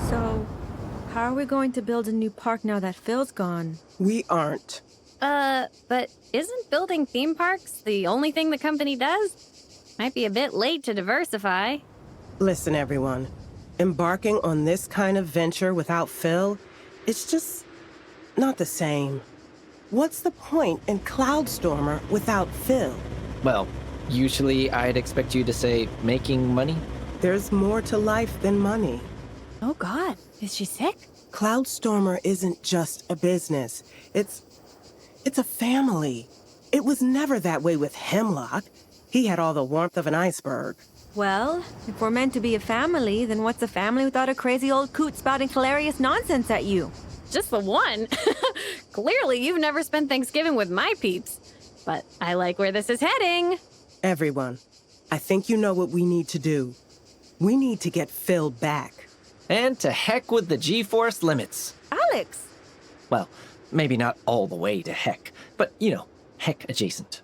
So, how are we going to build a new park now that Phil's gone? We aren't. But isn't building theme parks the only thing the company does? Might be a bit late to diversify. Listen, everyone. Embarking on this kind of venture without Phil, it's just not the same. What's the point in Cloudstormer without Phil? Well, usually I'd expect you to say making money. There's more to life than money. Oh God, is she sick? Cloudstormer isn't just a business. It's a family. It was never that way with Hemlock. He had all the warmth of an iceberg. Well, if we're meant to be a family, then what's a family without a crazy old coot spouting hilarious nonsense at you? Just the one? Clearly you've never spent Thanksgiving with my peeps. But I like where this is heading. Everyone, I think you know what we need to do. We need to get Phil back. And to heck with the G-force limits. Alex! Well, maybe not all the way to heck, but, you know, heck adjacent.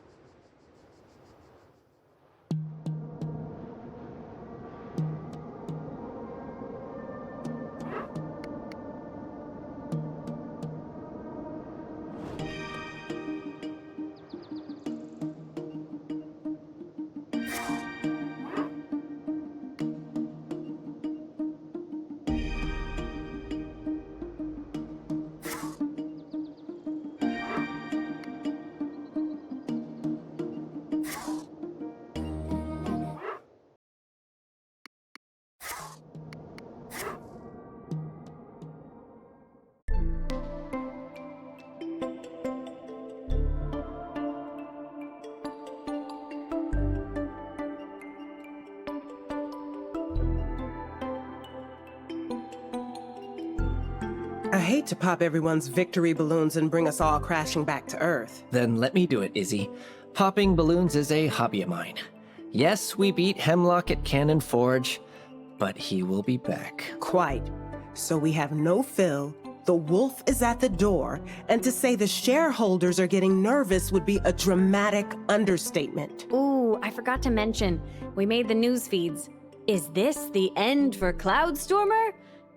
I hate to pop everyone's victory balloons and bring us all crashing back to Earth. Then let me do it, Izzy. Popping balloons is a hobby of mine. Yes, we beat Hemlock at Cannon Forge, but he will be back. Quite. So we have no Phil, the wolf is at the door, and to say the shareholders are getting nervous would be a dramatic understatement. Ooh, I forgot to mention, we made the news feeds. Is this the end for Cloudstormer?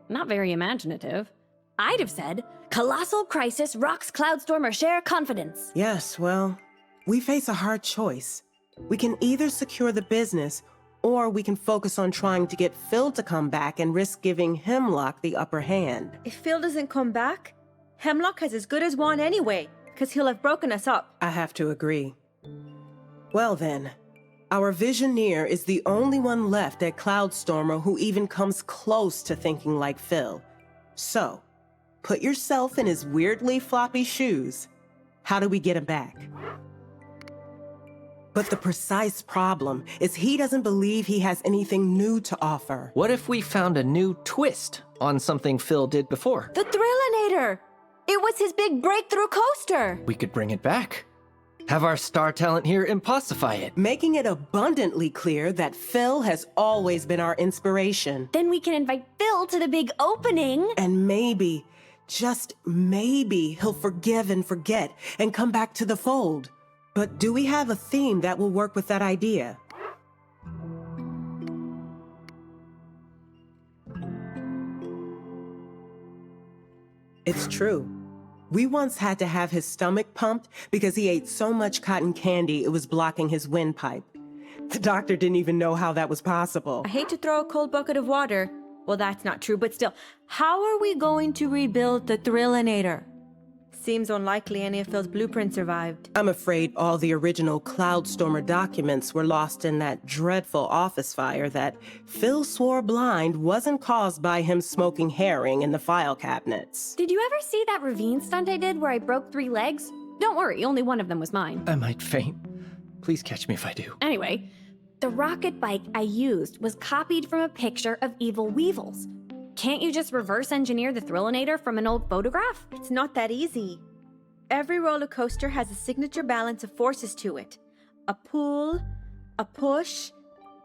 Not very imaginative. I'd have said, Colossal Crisis rocks Cloudstormer share confidence. Yes, well, we face a hard choice. We can either secure the business, or we can focus on trying to get Phil to come back and risk giving Hemlock the upper hand. If Phil doesn't come back, Hemlock has as good as won anyway, because he'll have broken us up. I have to agree. Well then, our Visioneer is the only one left at Cloudstormer who even comes close to thinking like Phil. So, put yourself in his weirdly floppy shoes. How do we get him back? But the precise problem is he doesn't believe he has anything new to offer. What if we found a new twist on something Phil did before? The Thrillinator! It was his big breakthrough coaster! We could bring it back. Have our star talent here impossify it. Making it abundantly clear that Phil has always been our inspiration. Then we can invite Phil to the big opening. And maybe, just maybe, he'll forgive and forget and come back to the fold. But do we have a theme that will work with that idea? It's true. We once had to have his stomach pumped because he ate so much cotton candy it was blocking his windpipe. The doctor didn't even know how that was possible. I hate to throw a cold bucket of water. Well, that's not true, but still, how are we going to rebuild the Thrillinator? Seems unlikely any of Phil's blueprints survived. I'm afraid all the original Cloudstormer documents were lost in that dreadful office fire that Phil swore blind wasn't caused by him smoking herring in the file cabinets. Did you ever see that ravine stunt I did where I broke 3 legs? Don't worry, only one of them was mine. I might faint. Please catch me if I do. Anyway, the rocket bike I used was copied from a picture of evil weevils. Can't you just reverse engineer the Thrillinator from an old photograph? It's not that easy. Every roller coaster has a signature balance of forces to it. A pull, a push,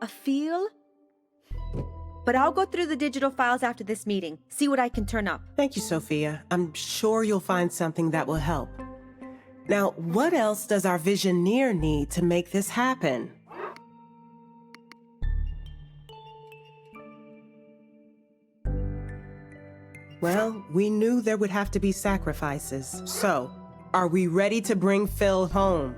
a feel. But I'll go through the digital files after this meeting, see what I can turn up. Thank you, Sophia. I'm sure you'll find something that will help. Now, what else does our Visioneer need to make this happen? Well, we knew there would have to be sacrifices. So, are we ready to bring Phil home?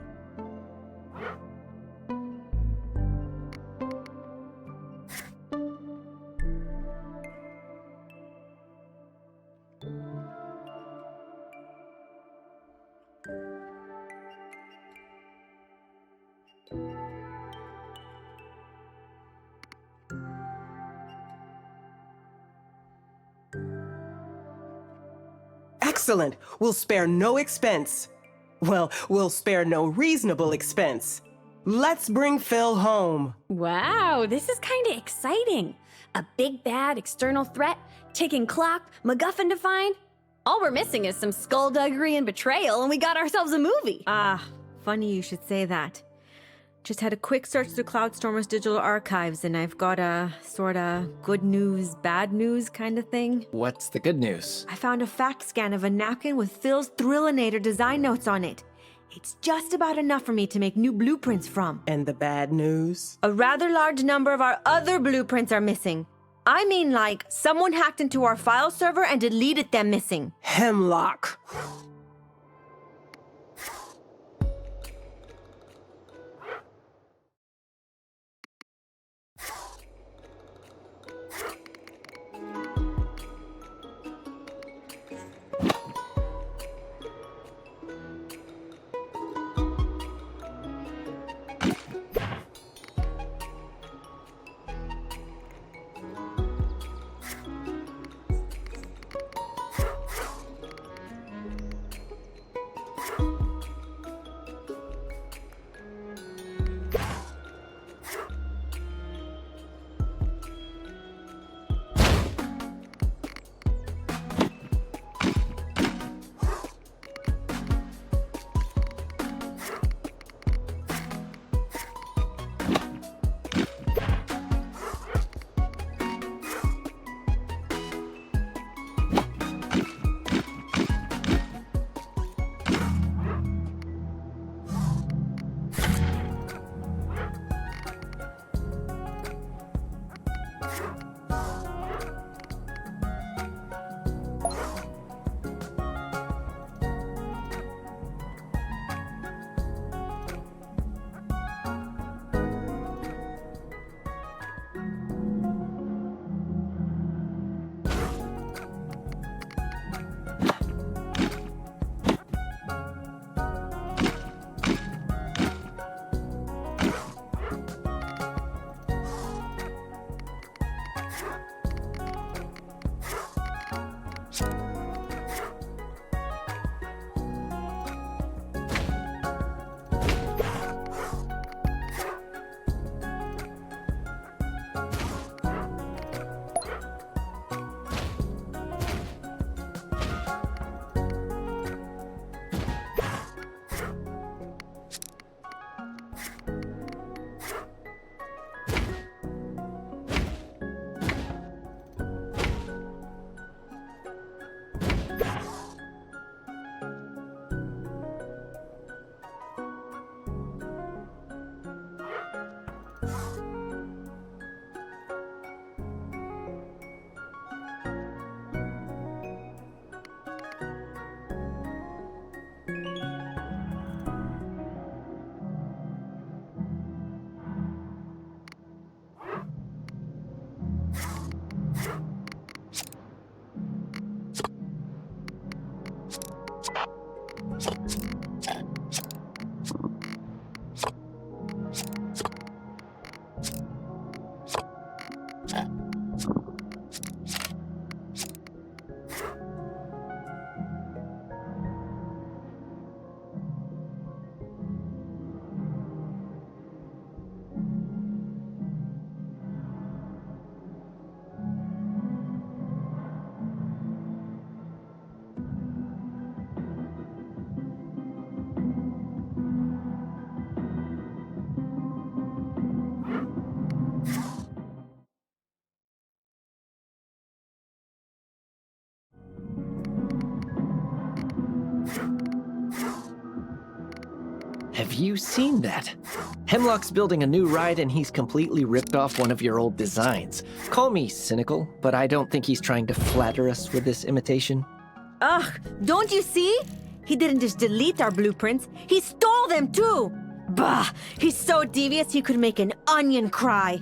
Excellent! We'll spare no expense. Well, we'll spare no reasonable expense. Let's bring Phil home. Wow, this is kind of exciting. A big bad external threat, ticking clock, MacGuffin to find. All we're missing is some skullduggery and betrayal, and we got ourselves a movie. Ah, funny you should say that. Just had a quick search through Cloudstormer's digital archives, and I've got a sorta good news, bad news kind of thing. What's the good news? I found a fact scan of a napkin with Phil's Thrillinator design notes on it. It's just about enough for me to make new blueprints from. And the bad news? A rather large number of our other blueprints are missing. I mean, like, someone hacked into our file server and deleted them missing. Hemlock. Have you seen that? Hemlock's building a new ride and he's completely ripped off one of your old designs. Call me cynical, but I don't think he's trying to flatter us with this imitation. Ugh, don't you see? He didn't just delete our blueprints, he stole them too! Bah, he's so devious he could make an onion cry.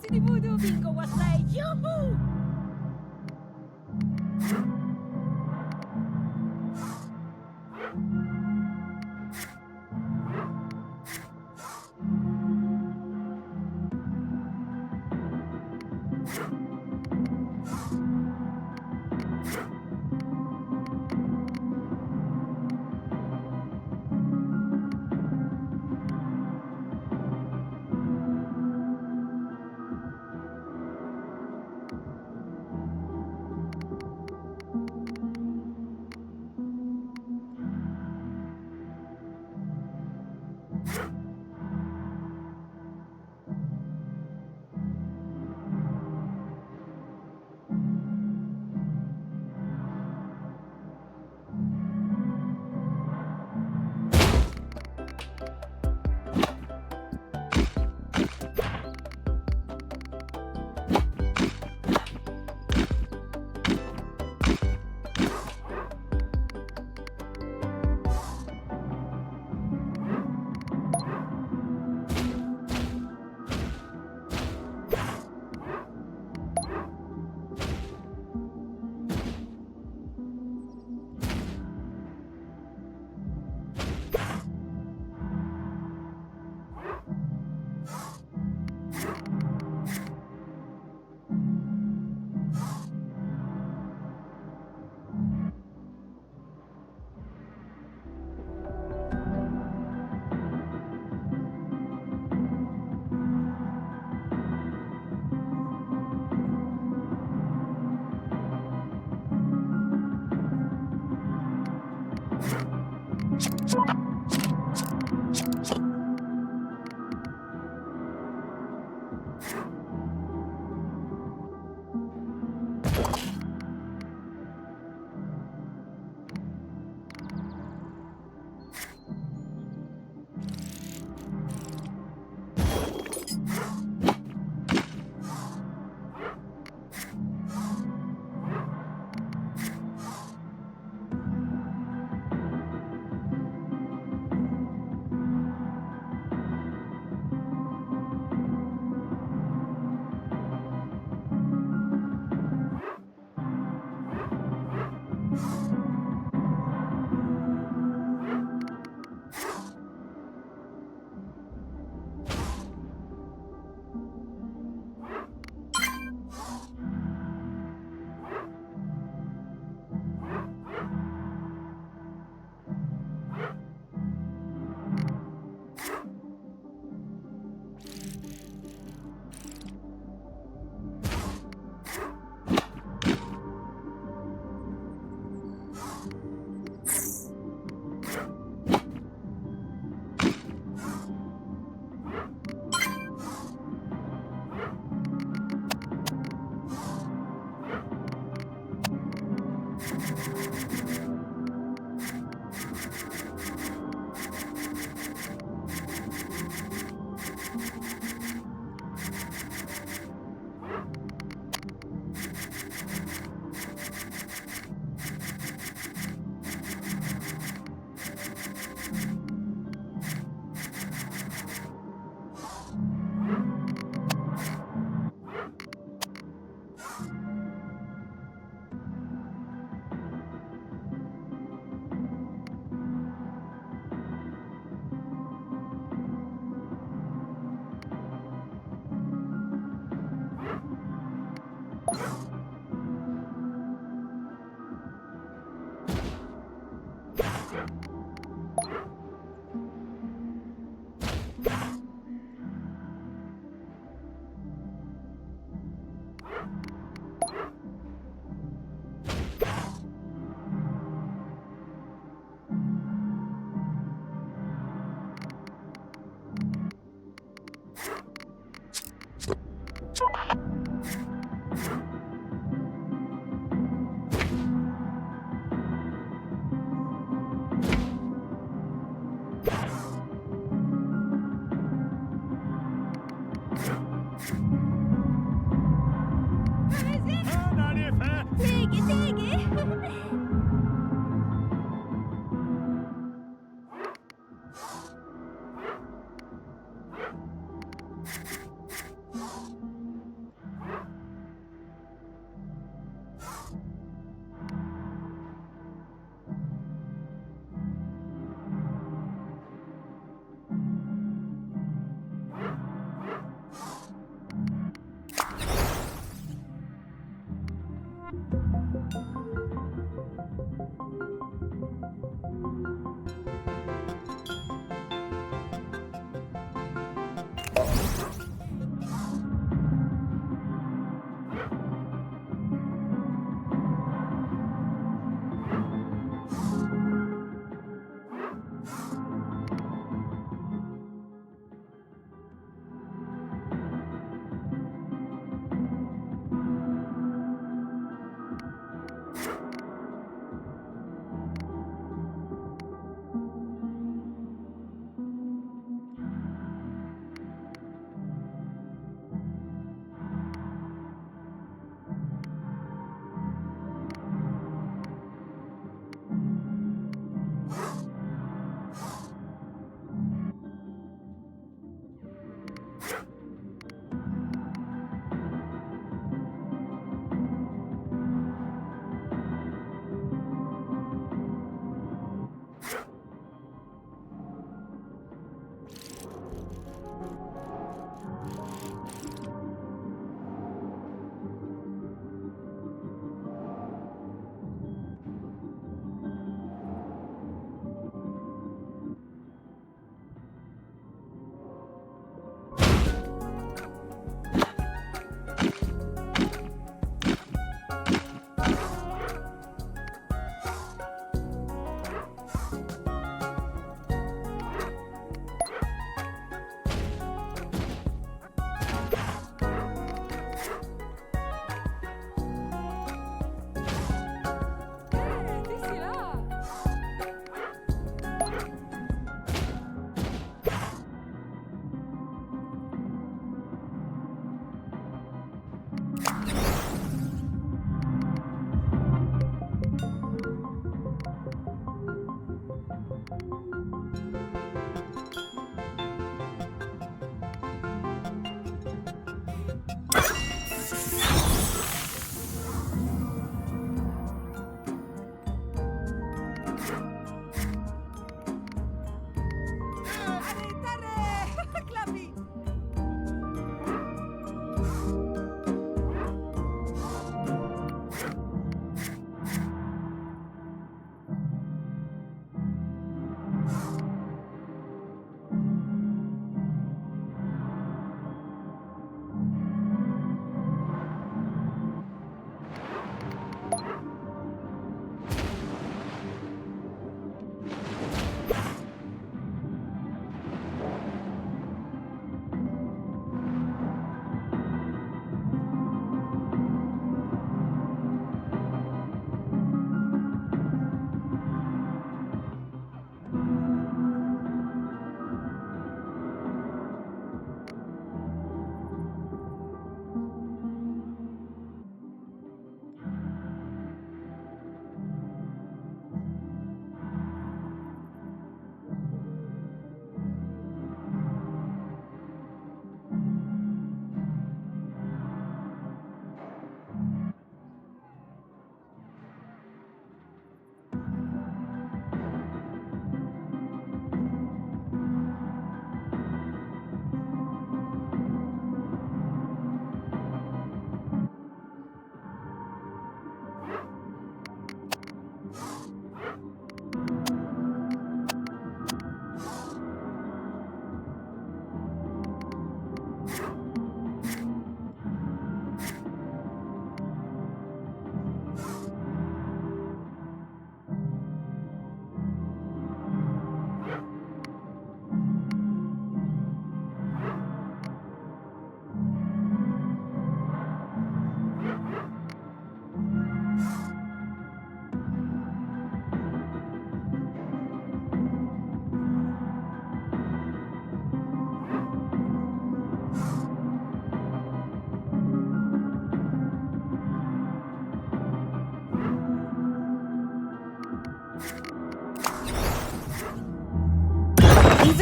Sinibudu Bingo Wasai, yoo-hoo!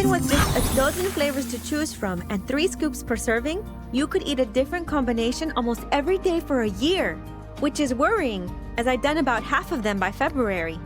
Even with just a dozen flavors to choose from and 3 scoops per serving, you could eat a different combination almost every day for a year. Which is worrying, as I'd done about half of them by February.